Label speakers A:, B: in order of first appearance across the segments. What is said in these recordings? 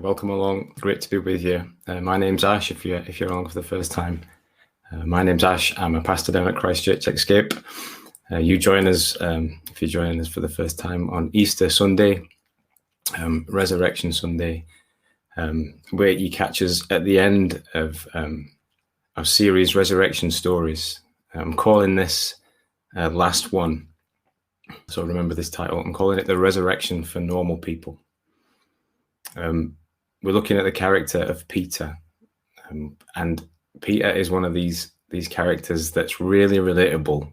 A: Welcome along. Great to be with you. My name's Ash. If you're along for the first time, my name's Ash. I'm a pastor down at Christchurch Xscape. You join us if you're joining us for the first time on Easter Sunday, Resurrection Sunday, where you catch us at the end of our series Resurrection Stories. I'm calling this last one. So remember this title. I'm calling it The Resurrection for Normal People. We're looking at the character of Peter, and Peter is one of these characters that's really relatable,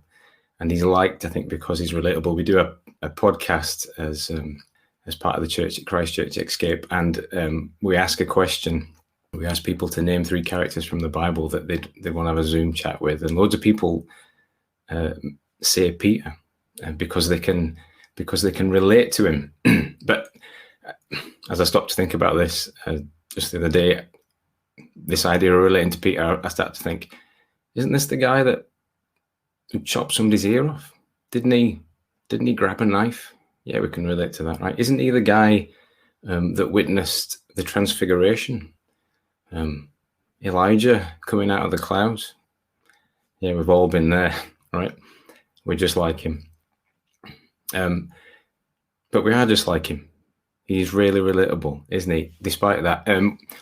A: and he's liked, I think, because he's relatable. We do a podcast as part of the church at Christchurch Xscape, and we ask a question. We ask people to name 3 characters from the Bible that they want to have a Zoom chat with, and loads of people say Peter, because they can relate to him. But as I stopped to think about this just the other day, this idea of relating to Peter, I started to think, isn't this the guy that chopped somebody's ear off? Didn't he grab a knife? Yeah, we can relate to that, right? Isn't he the guy that witnessed the transfiguration? Elijah coming out of the clouds? Yeah, we've all been there, right? We're just like him. But we are just like him. He's really relatable, isn't he? Despite that,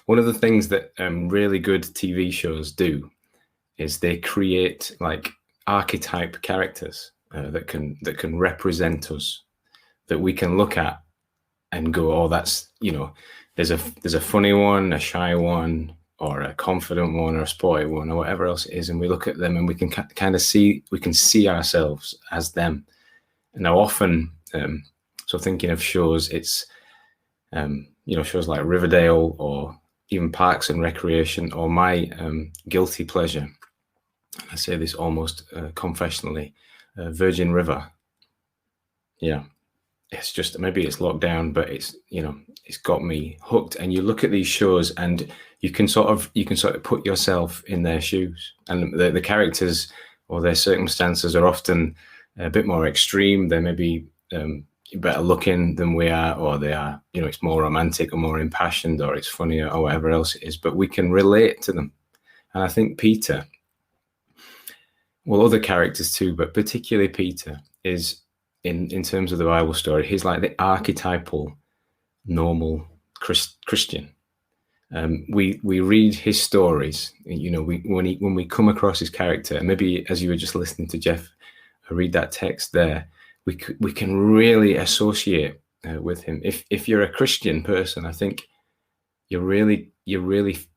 A: one of the things that really good TV shows do is they create like archetype characters that can represent us, that we can look at and go, oh, that's, there's a funny one, a shy one, or a confident one, or a sporty one, or whatever else it is, and we look at them and we can kind of see ourselves as them. And now often, so thinking of shows, it's shows like Riverdale, or even Parks and Recreation, or my guilty pleasure, I say this almost confessionally, Virgin River. Yeah, it's just, maybe it's locked down, but it's got me hooked. And you look at these shows and you can sort of put yourself in their shoes, and the characters or their circumstances are often a bit more extreme. They may be better looking than we are, or they are, it's more romantic or more impassioned, or it's funnier, or whatever else it is, but we can relate to them. And I think Peter, well, other characters too, but particularly Peter, is in terms of the Bible story, he's like the archetypal normal Christian. We read his stories, when we come across his character, and maybe as you were just listening to Jeff read that text there, we can really associate with him. If you're a Christian person, I think you really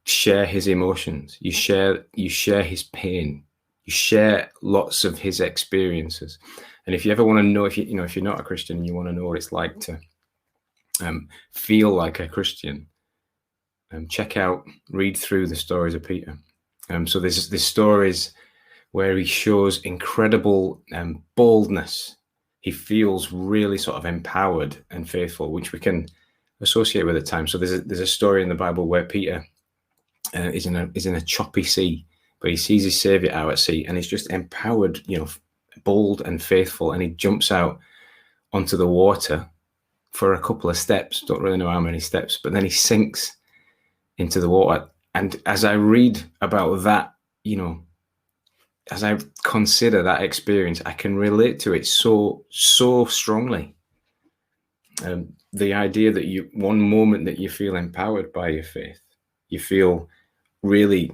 A: share his emotions. You share his pain. You share lots of his experiences. And if you ever want to know, if you're not a Christian and you want to know what it's like to feel like a Christian, read through the stories of Peter. So there's stories where he shows incredible boldness. He feels really sort of empowered and faithful, which we can associate with at times. So there's a story in the Bible where Peter is in a choppy sea, but he sees his Savior out at sea, and he's just empowered, bold and faithful, and he jumps out onto the water for a couple of steps. Don't really know how many steps, but then he sinks into the water. And as I read about that, as I consider that experience, I can relate to it so strongly. The idea that one moment that you feel empowered by your faith, you feel really,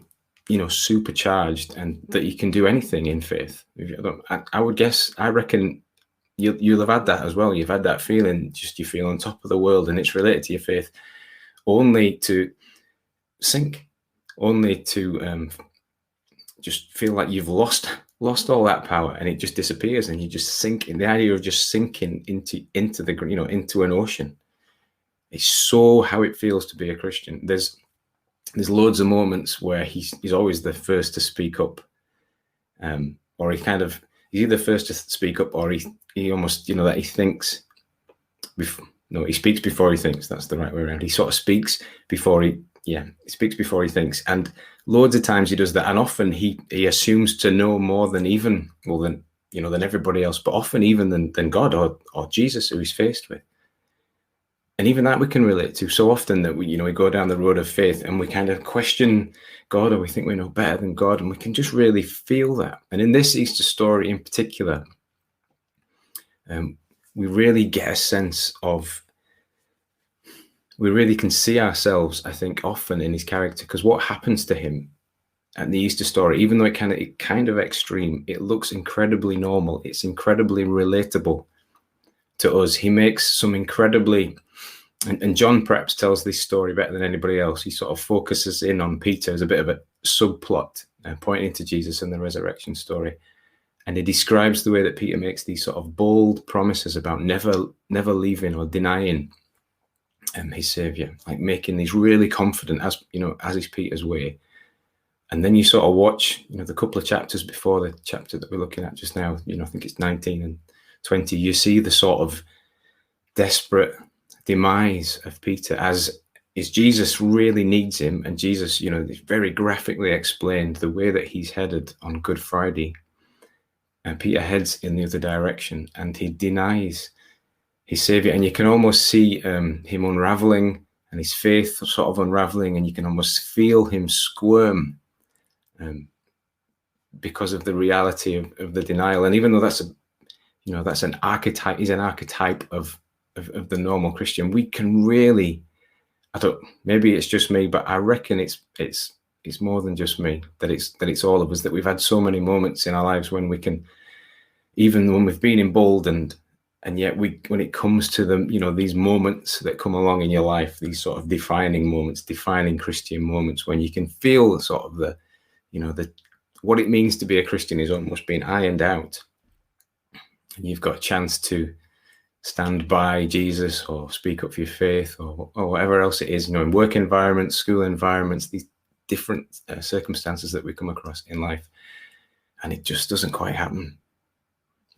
A: supercharged, and that you can do anything in faith. I reckon you'll have had that as well. You've had that feeling, just you feel on top of the world, and it's related to your faith, only to sink, only to just feel like you've lost all that power, and it just disappears, and you just sink. In the idea of just sinking into the into an ocean, it's so how it feels to be a Christian. There's loads of moments where he's always the first to speak up, or he's either first to speak up, or he almost that he thinks he speaks before he thinks. That's the right way around. He sort of speaks before he speaks before he thinks, and loads of times he does that, and often he assumes to know more than everybody else, but often even than God or Jesus, who he's faced with. And even that we can relate to so often, that we go down the road of faith and we kind of question God, or we think we know better than God, and we can just really feel that. And in this Easter story in particular, we really get a sense of, we really can see ourselves, I think, often in his character, because what happens to him at the Easter story, even though it kind of extreme, it looks incredibly normal. It's incredibly relatable to us. He makes some incredibly, and John perhaps tells this story better than anybody else. He sort of focuses in on Peter as a bit of a subplot, pointing to Jesus and the resurrection story. And he describes the way that Peter makes these sort of bold promises about never leaving or denying his Savior, like making these really confident, as is Peter's way. And then you sort of watch, the couple of chapters before the chapter that we're looking at just now, I think it's 19 and 20, you see the sort of desperate demise of Peter as Jesus really needs him. And Jesus, very graphically explained the way that he's headed on Good Friday. And Peter heads in the other direction and he denies his Savior. And you can almost see him unraveling, and his faith sort of unraveling, and you can almost feel him squirm because of the reality of the denial. And even though that's an archetype, he's an archetype of the normal Christian, we can really, maybe it's just me, but I reckon it's more than just me, that it's all of us, that we've had so many moments in our lives when we can, even when we've been emboldened, and yet when it comes to them, these moments that come along in your life, these sort of defining moments, defining Christian moments, when you can feel sort of the what it means to be a Christian is almost being ironed out, and you've got a chance to stand by Jesus or speak up for your faith or whatever else it is, in work environments, school environments, these different circumstances that we come across in life. And it just doesn't quite happen.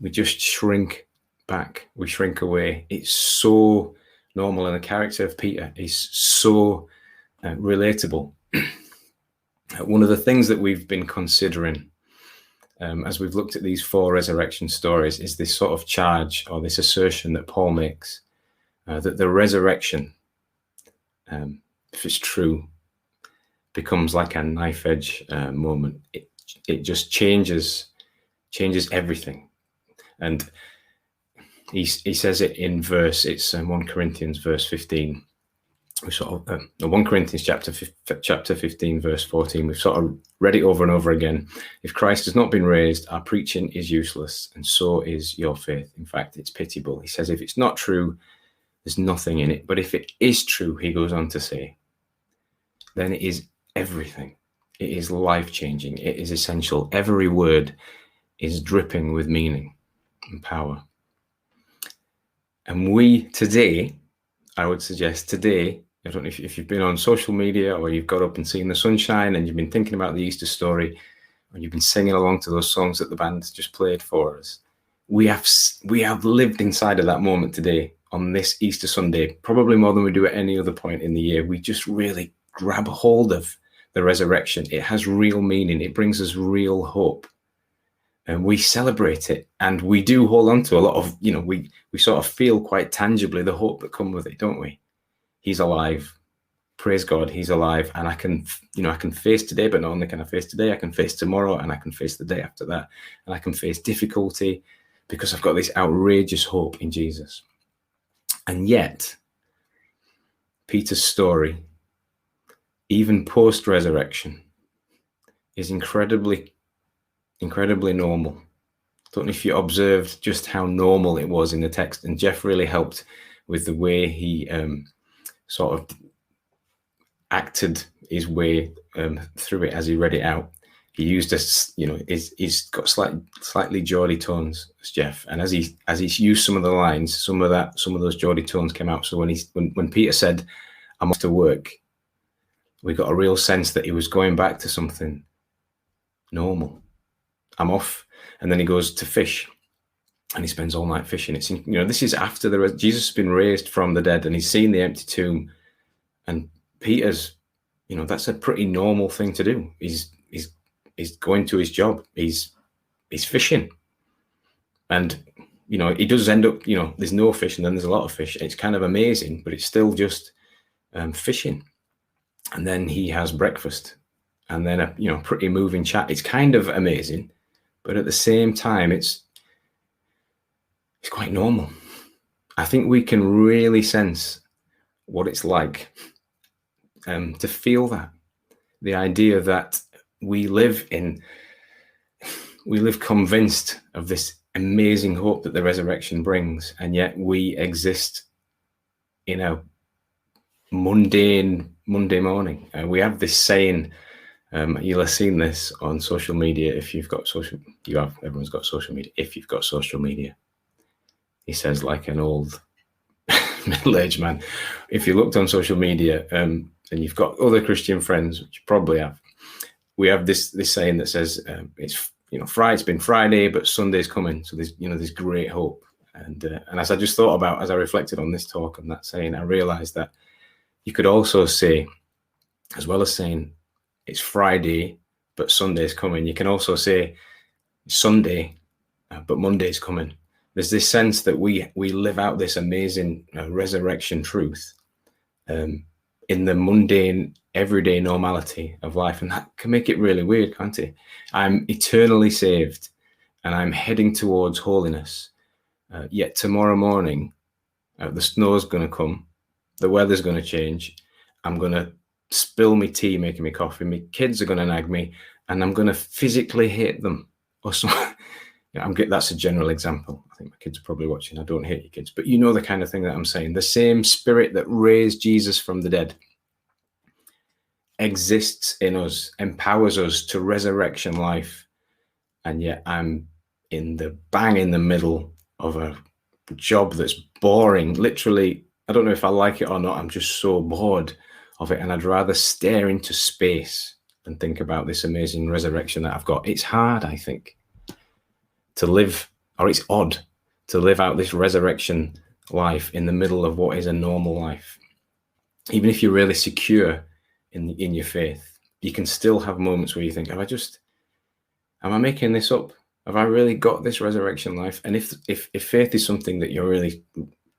A: We just shrink back. We shrink away. It's so normal. And the character of Peter is so relatable. One of the things that we've been considering as we've looked at these 4 resurrection stories is this sort of charge, or this assertion that Paul makes, that the resurrection, if it's true, becomes like a knife edge moment. It just changes everything. And he says it in it's 1 Corinthians verse 15. We sort of 1 Corinthians chapter 15 verse 14. We've sort of read it over and over again. If Christ has not been raised, our preaching is useless, and so is your faith. In fact, it's pitiable. He says if it's not true, there's nothing in it. But if it is true, he goes on to say, then it is everything. It is life-changing. It is essential. Every word is dripping with meaning and power. And we today, I would suggest today, I don't know if you've been on social media or you've got up and seen the sunshine and you've been thinking about the Easter story, or you've been singing along to those songs that the band just played for us. We have lived inside of that moment today on this Easter Sunday, probably more than we do at any other point in the year. We just really grab hold of the resurrection. It has real meaning. It brings us real hope. And we celebrate it, and we do hold on to a lot of, we sort of feel quite tangibly the hope that comes with it, don't we? He's alive. Praise God, he's alive. And I can face today, but not only can I face today, I can face tomorrow, and I can face the day after that. And I can face difficulty because I've got this outrageous hope in Jesus. And yet, Peter's story, even post-resurrection, is incredibly normal. I don't know if you observed just how normal it was in the text, and Jeff really helped with the way he sort of acted his way through it as he read it out. He used he's got slightly Geordie tones, Jeff, and as he used some of the lines, some of those Geordie tones came out. So when Peter said, "I'm off to work," we got a real sense that he was going back to something normal. I'm off. And then he goes to fish, and he spends all night fishing. It's this is after Jesus has been raised from the dead, and he's seen the empty tomb. And Peter's, that's a pretty normal thing to do. He's going to his job. He's fishing, and it does end up, there's no fish and then there's a lot of fish. It's kind of amazing, but it's still just fishing. And then he has breakfast, and then a pretty moving chat. It's kind of amazing, but at the same time, it's quite normal. I think we can really sense what it's like to feel that. The idea that we live convinced of this amazing hope that the resurrection brings, and yet we exist in a mundane Monday morning. We have this saying, you'll have seen this on social media. If you've got everyone's got social media. If you've got social media, he says, like an old middle-aged man, if you looked on social media and you've got other Christian friends, which you probably have, we have this saying that says, it's been Friday, but Sunday's coming. So there's great hope. And as I just thought about, as I reflected on this talk and that saying, I realized that you could also say, as well as saying it's Friday, but Sunday's coming, you can also say Sunday, but Monday's coming. There's this sense that we live out this amazing resurrection truth in the mundane, everyday normality of life. And that can make it really weird, can't it? I'm eternally saved and I'm heading towards holiness. Yet tomorrow morning, the snow's going to come. The weather's going to change. I'm going to spill my tea making me coffee. My kids are going to nag me and I'm going to physically hate them. Or something. That's a general example. I think my kids are probably watching. I don't hate your kids, but you know the kind of thing that I'm saying. The same spirit that raised Jesus from the dead exists in us, empowers us to resurrection life. And yet I'm in the middle of a job that's boring. Literally, I don't know if I like it or not. I'm just so bored of it. And I'd rather stare into space than think about this amazing resurrection that I've got. It's hard, I think, to live, or it's odd to live out this resurrection life in the middle of what is a normal life. Even if you're really secure in your faith, you can still have moments where you think, am I making this up? Have I really got this resurrection life? And if faith is something that you're really,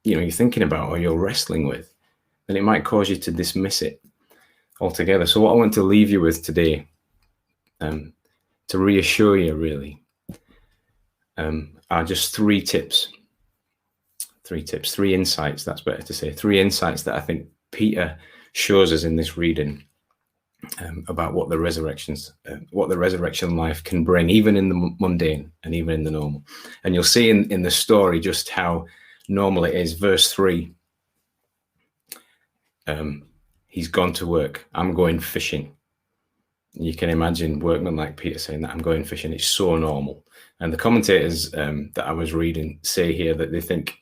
A: you're thinking about or you're wrestling with, then it might cause you to dismiss it altogether. So what I want to leave you with today, to reassure you really, are just three tips, three insights, that's better to say, three insights that I think Peter shows us in this reading about what the resurrection life can bring, even in the mundane and even in the normal. And you'll see in the story just how normal it is. Verse 3, he's gone to work. I'm going fishing. You can imagine workmen like Peter saying that, I'm going fishing. It's so normal. And the commentators that I was reading say here that they think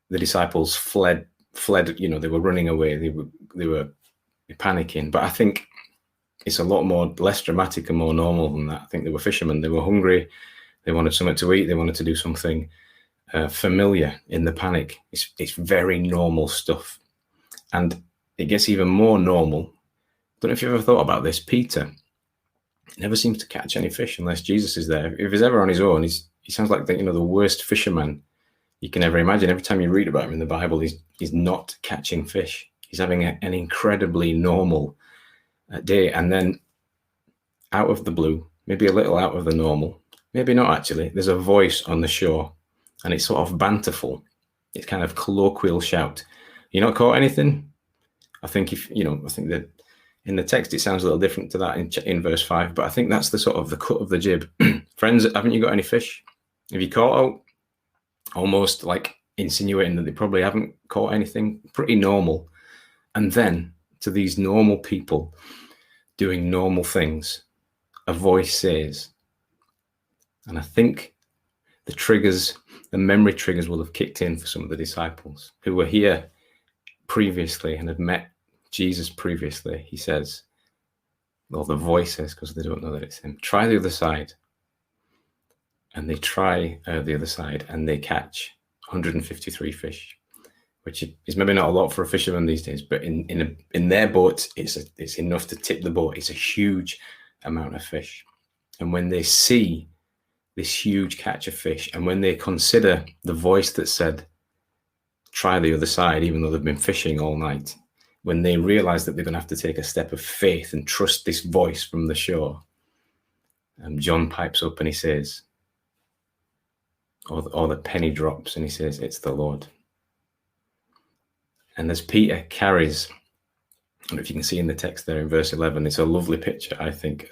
A: the disciples fled, they were running away. They were panicking. But I think it's a lot less dramatic and more normal than that. I think they were fishermen. They were hungry. They wanted something to eat. They wanted to do something familiar in the panic. It's very normal stuff. And it gets even more normal. I don't know if you've ever thought about this. Peter never seems to catch any fish unless Jesus is there. If he's ever on his own, he sounds like the worst fisherman you can ever imagine. Every time you read about him in the Bible, he's not catching fish. He's having an incredibly normal day. And then out of the blue, maybe a little out of the normal, maybe not actually, there's a voice on the shore and it's sort of banterful. It's kind of colloquial shout. You not caught anything? I think that in the text, it sounds a little different to that in verse 5, but I think that's the sort of the cut of the jib. Friends, haven't you got any fish? Have you caught out? Almost like insinuating that they probably haven't caught anything. Pretty normal. And then to these normal people doing normal things, a voice says, and I think the memory triggers will have kicked in for some of the disciples who were here previously and had met Jesus previously. He says, or the voice says, because they don't know that it's him, try the other side. And they try the other side and they catch 153 fish, which is maybe not a lot for a fisherman these days, but in their boat, it's enough to tip the boat. It's a huge amount of fish. And when they see this huge catch of fish. And when they consider the voice that said, try the other side, even though they've been fishing all night, when they realize that they're going to have to take a step of faith and trust this voice from the shore, John pipes up and he says, or the penny drops and he says, it's the Lord. And as Peter carries, I don't know if you can see in the text there in verse 11, it's a lovely picture, I think.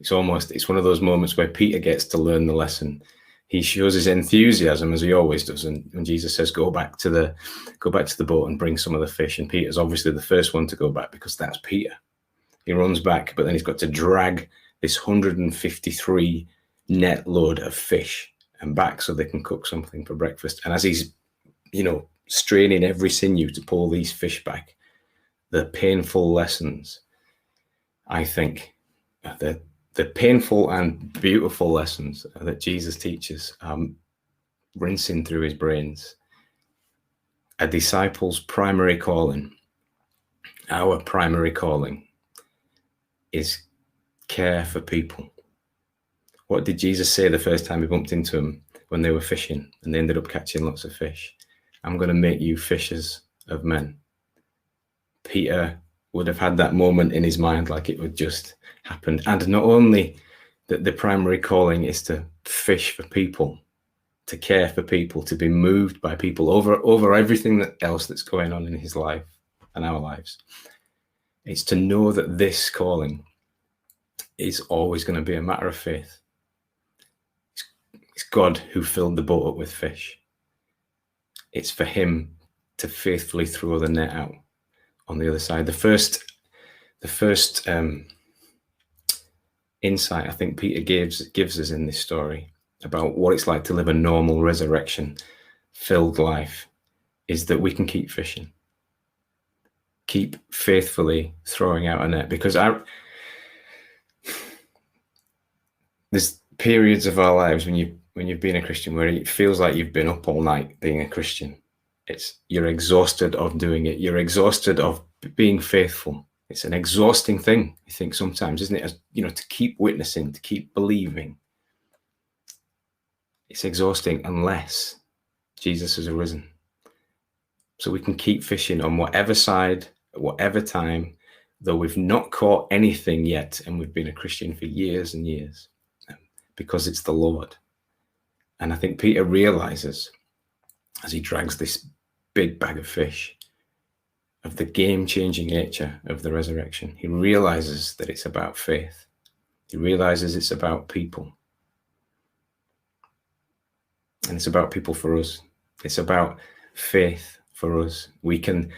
A: It's one of those moments where Peter gets to learn the lesson. He shows his enthusiasm as he always does. And when Jesus says, go back to the boat and bring some of the fish. And Peter's obviously the first one to go back because that's Peter. He runs back, but then he's got to drag this 153 net load of fish and back so they can cook something for breakfast. And as he's, straining every sinew to pull these fish back, the painful lessons, I think, the painful and beautiful lessons that Jesus teaches rinsing through his brains. A disciple's primary calling, our primary calling, is care for people. What did Jesus say the first time he bumped into them when they were fishing and they ended up catching lots of fish? I'm going to make you fishers of men. Peter would have had that moment in his mind like it would just happen. And not only that the primary calling is to fish for people, to care for people, to be moved by people over everything else that's going on in his life and our lives. It's to know that this calling is always going to be a matter of faith. It's God who filled the boat up with fish. It's for him to faithfully throw the net out on the other side. The first insight I think Peter gives us in this story about what it's like to live a normal resurrection-filled life is that we can keep fishing, keep faithfully throwing out a net. Because there's periods of our lives when you've been a Christian where it feels like you've been up all night being a Christian. You're exhausted of doing it. You're exhausted of being faithful. It's an exhausting thing, I think, sometimes, isn't it? To keep witnessing, to keep believing. It's exhausting unless Jesus has arisen. So we can keep fishing on whatever side, at whatever time, though we've not caught anything yet, and we've been a Christian for years and years, because it's the Lord. And I think Peter realizes, as he drags this big bag of fish, of the game-changing nature of the resurrection. He realizes that it's about faith. He realizes it's about people. And it's about people for us. It's about faith for us. We can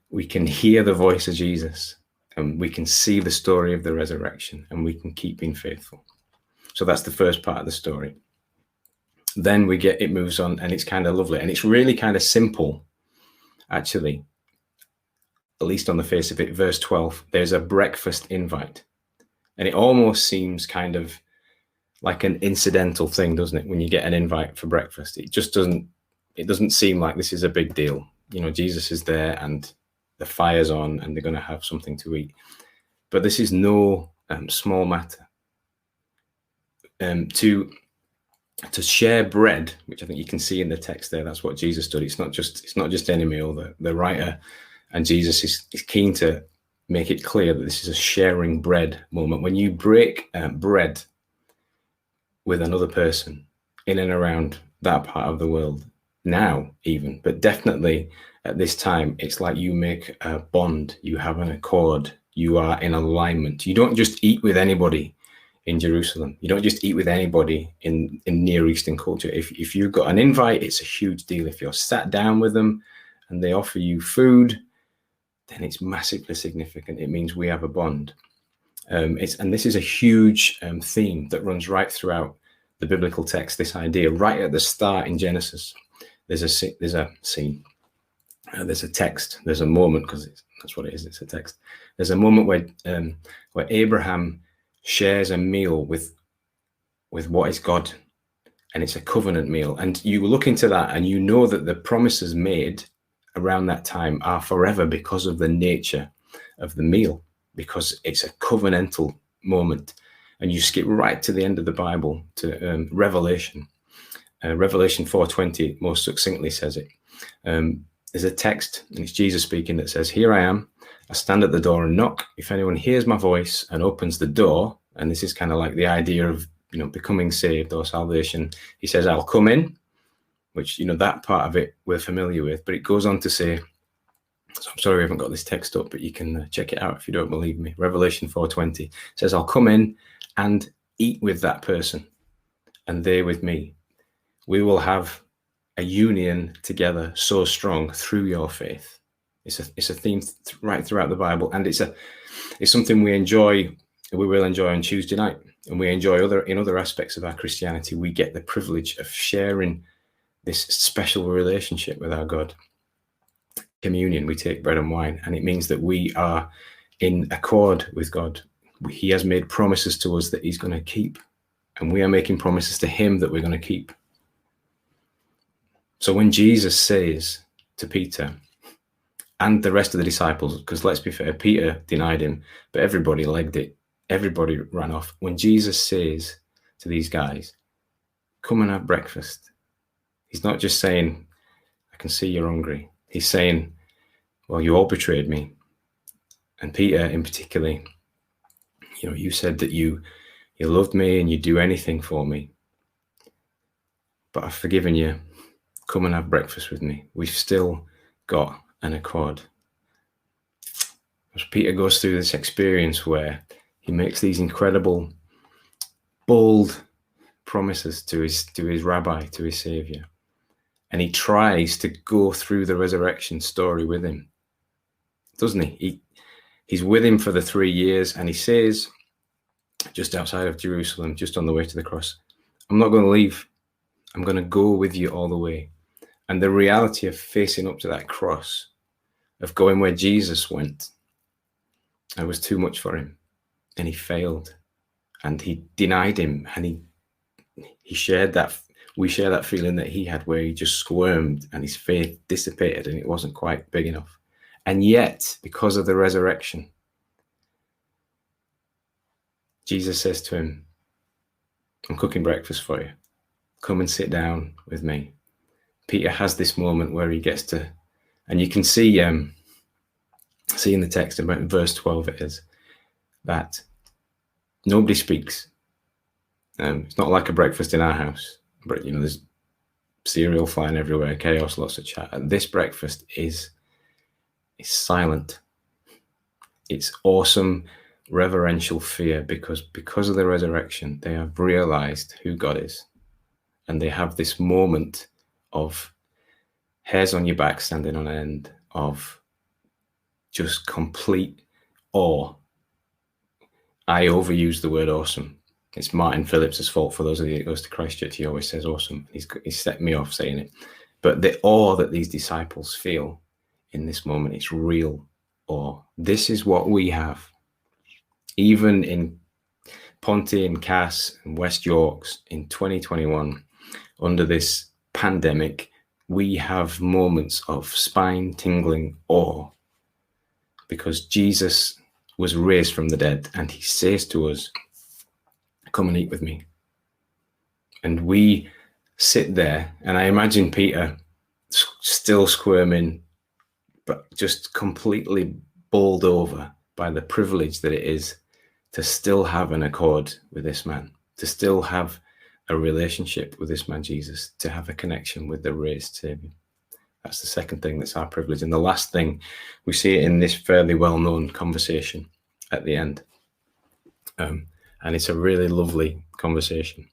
A: hear the voice of Jesus, and we can see the story of the resurrection, and we can keep being faithful. So that's the first part of the story. Then it moves on, and it's kind of lovely. And it's really kind of simple, actually. At least on the face of it, verse 12, there's a breakfast invite. And it almost seems kind of like an incidental thing, doesn't it? When you get an invite for breakfast, it doesn't seem like this is a big deal. Jesus is there and the fire's on and they're going to have something to eat. But this is no small matter. To share bread, which I think you can see in the text there, that's what Jesus did. It's not just any meal. The writer and Jesus is keen to make it clear that this is a sharing bread moment. When you break bread with another person in and around that part of the world, now even, but definitely at this time, it's like you make a bond, you have an accord, you are in alignment. You don't just eat with anybody in Jerusalem. You don't just eat with anybody in Near Eastern culture. If you've got an invite, it's a huge deal. If you're sat down with them and they offer you food, then it's massively significant. It means we have a bond. And this is a huge theme that runs right throughout the biblical text, this idea. Right at the start in Genesis, there's a scene. There's a text. There's a moment, because that's what it is. It's a text. There's a moment where Abraham shares a meal with what is God, and it's a covenant meal. And you look into that and you know that the promises made around that time are forever because of the nature of the meal, because it's a covenantal moment. and you skip right to the end of the Bible to Revelation. Revelation 4:20 most succinctly says it. There's a text, and it's Jesus speaking, that says, "Here I am. I stand at the door and knock. If anyone hears my voice and opens the door," and this is kind of like the idea of, becoming saved or salvation. He says, "I'll come in," which, that part of it we're familiar with. But it goes on to say, so I'm sorry I haven't got this text up, but you can check it out if you don't believe me. Revelation 4:20 says, "I'll come in and eat with that person, and they with me. We will have a union together so strong through your faith." It's a theme right throughout the Bible, and it's something we will enjoy on Tuesday night, and we enjoy in other aspects of our Christianity. We get the privilege of sharing this special relationship with our God. Communion, we take bread and wine, and it means that we are in accord with God. He has made promises to us that he's going to keep, and we are making promises to him that we're going to keep. So when Jesus says to Peter and the rest of the disciples, because let's be fair, Peter denied him, but everybody legged it. Everybody ran off. When Jesus says to these guys, "Come and have breakfast," he's not just saying, "I can see you're hungry." He's saying, "Well, you all betrayed me." And Peter in particular, you said that you loved me and you'd do anything for me, but I've forgiven you. Come and have breakfast with me. We've still got an accord. As Peter goes through this experience where he makes these incredible, bold promises to his rabbi, to his savior, and he tries to go through the resurrection story with him, doesn't he? He's with him for the 3 years, and he says, just outside of Jerusalem, just on the way to the cross, "I'm not going to leave. I'm going to go with you all the way." And the reality of facing up to that cross, of going where Jesus went, it was too much for him, and he failed, and he denied him, and he shared that. We share that feeling that he had, where he just squirmed and his faith dissipated and it wasn't quite big enough. And yet, because of the resurrection, Jesus says to him, "I'm cooking breakfast for you. Come and sit down with me." Peter has this moment where he gets to, and you can see in the text, about verse 12 it is, that nobody speaks. It's not like a breakfast in our house, but there's cereal flying everywhere, chaos, lots of chat. And this breakfast is silent. It's awesome, reverential fear, because of the resurrection, they have realized who God is, and they have this moment of hairs on your back standing on end, of just complete awe. I overuse the word awesome. It's Martin Phillips' fault. For those of you that goes to Christchurch, he always says awesome. He's set me off saying it. But the awe that these disciples feel in this moment, it's real awe. This is what we have. Even in Ponte and Cass and West Yorks in 2021, under this pandemic, we have moments of spine-tingling awe, because Jesus was raised from the dead, and he says to us, "Come and eat with me." And we sit there, and I imagine Peter still squirming, but just completely bowled over by the privilege that it is to still have an accord with this man, to still have a relationship with this man Jesus, to have a connection with the raised Savior. That's the second thing that's our privilege. And the last thing, we see it in this fairly well-known conversation at the end. And it's a really lovely conversation.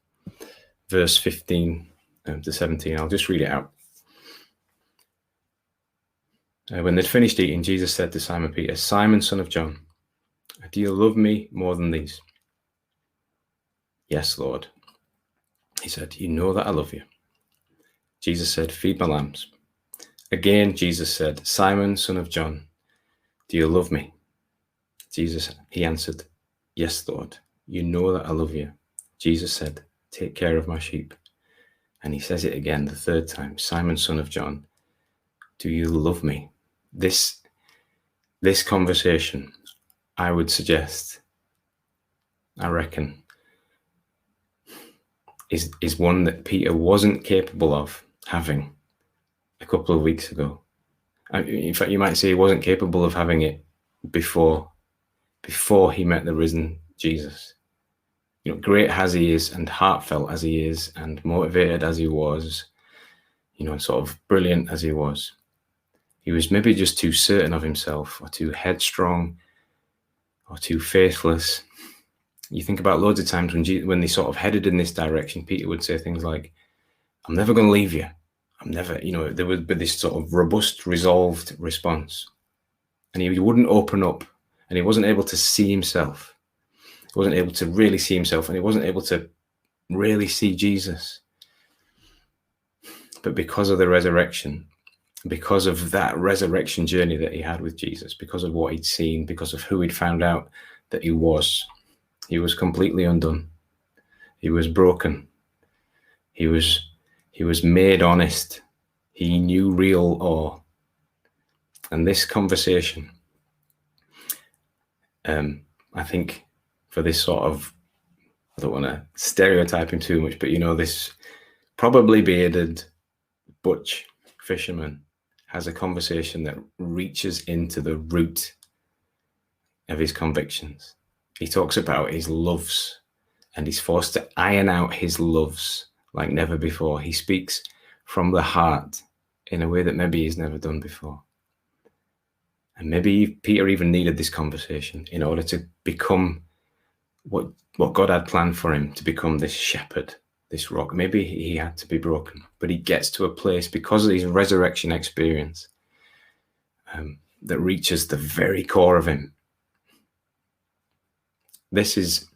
A: Verse 15 to 17, I'll just read it out. When they'd finished eating, Jesus said to Simon Peter, "Simon, son of John, do you love me more than these?" "Yes, Lord." He said, "You know that I love you." Jesus said, "Feed my lambs." Again, Jesus said, "Simon, son of John, do you love me?" He answered, "Yes, Lord, you know that I love you." Jesus said, "Take care of my sheep." And he says it again the third time, "Simon, son of John, do you love me?" This conversation, I would suggest, I reckon, is one that Peter wasn't capable of having a couple of weeks ago. In fact, you might say he wasn't capable of having it before he met the risen Jesus. You know, great as he is, and heartfelt as he is, and motivated as he was, you know, sort of brilliant as he was maybe just too certain of himself, or too headstrong, or too faithless. You think about loads of times when they sort of headed in this direction, Peter would say things like, "I'm never going to leave you. I'm never," you know, there would be this sort of robust, resolved response. And he wouldn't open up, and he wasn't able to see himself. He wasn't able to really see himself, and he wasn't able to really see Jesus. But because of the resurrection, because of that resurrection journey that he had with Jesus, because of what he'd seen, because of who he'd found out that he was completely undone. He was broken. He was made honest. He knew real awe. And this conversation, I think, for this sort of, I don't want to stereotype him too much, but you know, this probably bearded butch fisherman has a conversation that reaches into the root of his convictions. He talks about his loves, and he's forced to iron out his loves like never before. He speaks from the heart in a way that maybe he's never done before. And maybe Peter even needed this conversation in order to become what God had planned for him, to become this shepherd, this rock. Maybe he had to be broken, but he gets to a place because of his resurrection experience that reaches the very core of him. This is,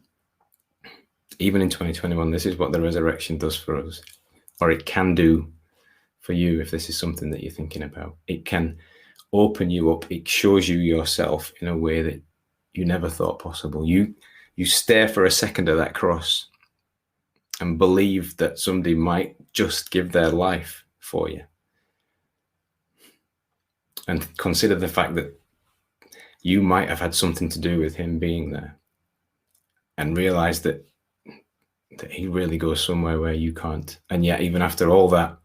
A: even in 2021, this is what the resurrection does for us, or it can do for you if this is something that you're thinking about. It can open you up. It shows you yourself in a way that you never thought possible. You stare for a second at that cross and believe that somebody might just give their life for you. And consider the fact that you might have had something to do with him being there, and realize that he really goes somewhere where you can't. And yet, even after all that,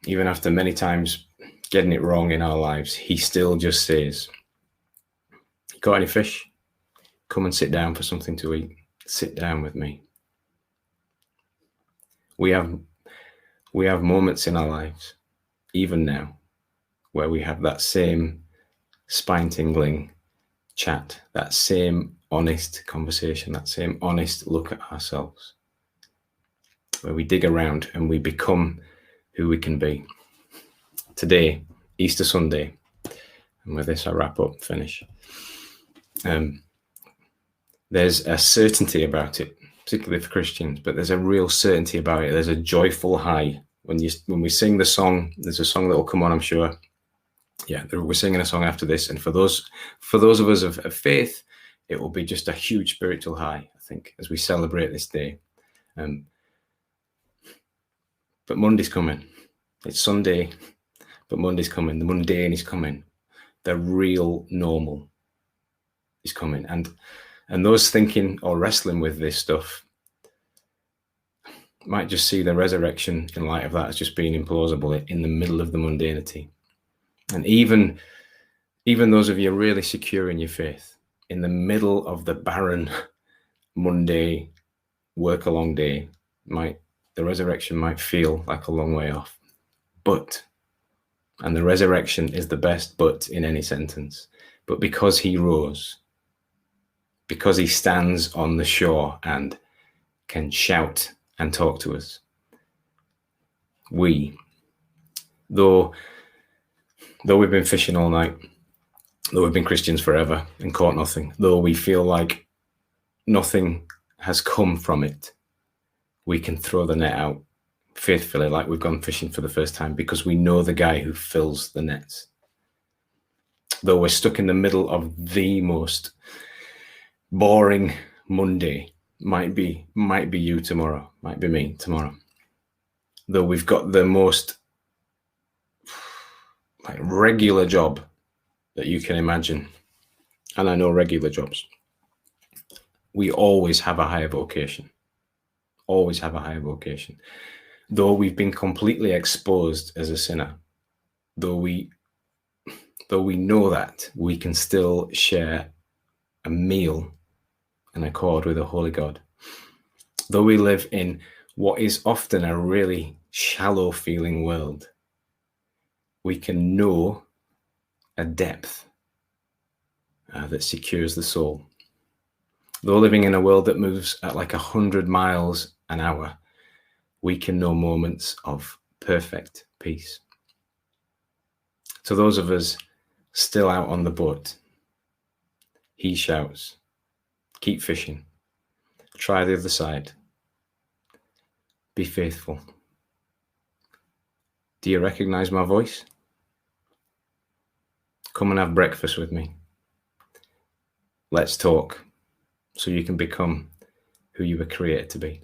A: even after many times getting it wrong in our lives, he still just says, "Got any fish? Come and sit down for something to eat. Sit down with me." We have moments in our lives, even now, where we have that same spine-tingling chat, that same honest conversation, that same honest look at ourselves, where we dig around and we become who we can be. Today, Easter Sunday, and with this I wrap up, finish. There's a certainty about it, particularly for Christians, but there's a real certainty about it. There's a joyful high. When we sing the song, there's a song that will come on, I'm sure. Yeah, we're singing a song after this, and for those of us of faith, it will be just a huge spiritual high, I think, as we celebrate this day. But Monday's coming. It's Sunday, but Monday's coming. The mundane is coming. The real normal is coming. And those thinking or wrestling with this stuff might just see the resurrection in light of that as just being implausible in the middle of the mundanity. And even those of you really secure in your faith, in the middle of the barren, Monday, work a long day, the resurrection might feel like a long way off. But, and the resurrection is the best but in any sentence, but because he rose, because he stands on the shore and can shout and talk to us, we, though we've been fishing all night, though we've been Christians forever and caught nothing, though we feel like nothing has come from it, we can throw the net out faithfully like we've gone fishing for the first time, because we know the guy who fills the nets. Though we're stuck in the middle of the most boring Monday, might be you tomorrow, might be me tomorrow. Though we've got the most regular job that you can imagine, and I know regular jobs, we always have a higher vocation. Always have a higher vocation. Though we've been completely exposed as a sinner, though we know that, we can still share a meal in accord with a holy God. Though we live in what is often a really shallow feeling world, we can know a depth that secures the soul. Though living in a world that moves at like 100 miles an hour, we can know moments of perfect peace. To those of us still out on the boat, he shouts, keep fishing, try the other side, be faithful. Do you recognize my voice? Come and have breakfast with me. Let's talk so you can become who you were created to be.